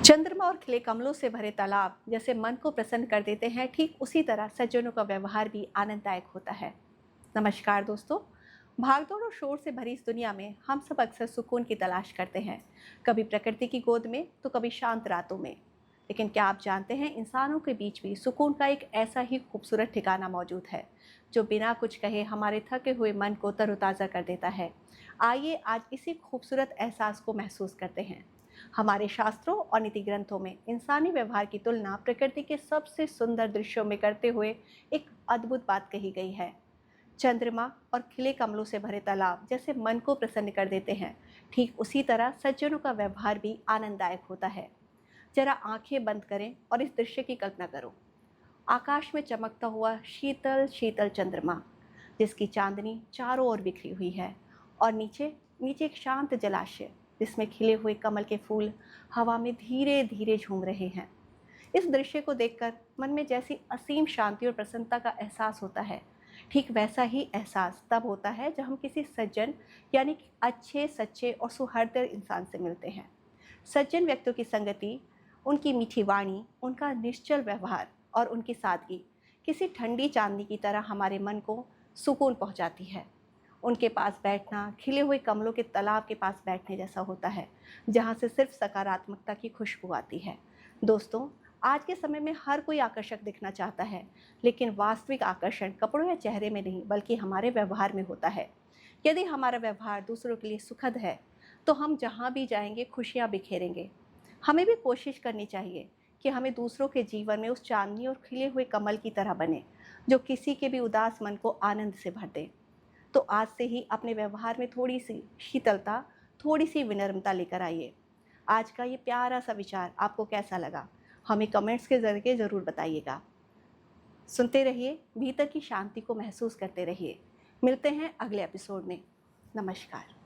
चंद्रमा और खिले कमलों से भरे तालाब जैसे मन को प्रसन्न कर देते हैं, ठीक उसी तरह सज्जनों का व्यवहार भी आनंददायक होता है। नमस्कार दोस्तों। भागदौड़ और शोर से भरी इस दुनिया में हम सब अक्सर सुकून की तलाश करते हैं, कभी प्रकृति की गोद में तो कभी शांत रातों में। लेकिन क्या आप जानते हैं, इंसानों के बीच भी सुकून का एक ऐसा ही खूबसूरत ठिकाना मौजूद है जो बिना कुछ कहे हमारे थके हुए मन को तरोताज़ा कर देता है। आइए आज इसी खूबसूरत एहसास को महसूस करते हैं। हमारे शास्त्रों और नीति ग्रंथों में इंसानी व्यवहार की तुलना प्रकृति के सबसे सुंदर दृश्यों में करते हुए एक अद्भुत बात कही गई है। चंद्रमा और खिले कमलों से भरे तालाब जैसे मन को प्रसन्न कर देते हैं, ठीक उसी तरह सज्जनों का व्यवहार भी आनंददायक होता है। जरा आंखें बंद करें और इस दृश्य की कल्पना करो। आकाश में चमकता हुआ शीतल शीतल चंद्रमा, जिसकी चांदनी चारों ओर बिखरी हुई है, और नीचे नीचे एक शांत जलाशय जिसमें खिले हुए कमल के फूल हवा में धीरे धीरे झूम रहे हैं। इस दृश्य को देखकर मन में जैसी असीम शांति और प्रसन्नता का एहसास होता है, ठीक वैसा ही एहसास तब होता है जब हम किसी सज्जन यानी कि अच्छे सच्चे और सुहृदय इंसान से मिलते हैं। सज्जन व्यक्तियों की संगति, उनकी मीठी वाणी, उनका निश्चल व्यवहार और उनकी सादगी किसी ठंडी चांदनी की तरह हमारे मन को सुकून पहुंचाती है। उनके पास बैठना खिले हुए कमलों के तालाब के पास बैठने जैसा होता है, जहाँ से सिर्फ सकारात्मकता की खुशबू आती है। दोस्तों, आज के समय में हर कोई आकर्षक दिखना चाहता है, लेकिन वास्तविक आकर्षण कपड़ों या चेहरे में नहीं बल्कि हमारे व्यवहार में होता है। यदि हमारा व्यवहार दूसरों के लिए सुखद है तो हम जहाँ भी जाएंगे खुशियाँ बिखेरेंगे। हमें भी कोशिश करनी चाहिए कि हमें दूसरों के जीवन में उस चांदनी और खिले हुए कमल की तरह बने, जो किसी के भी उदास मन को आनंद से भर दे। तो आज से ही अपने व्यवहार में थोड़ी सी शीतलता, थोड़ी सी विनम्रता लेकर आइए। आज का ये प्यारा सा विचार आपको कैसा लगा, हमें कमेंट्स के ज़रिए ज़रूर बताइएगा। सुनते रहिए, भीतर की शांति को महसूस करते रहिए। मिलते हैं अगले एपिसोड में। नमस्कार।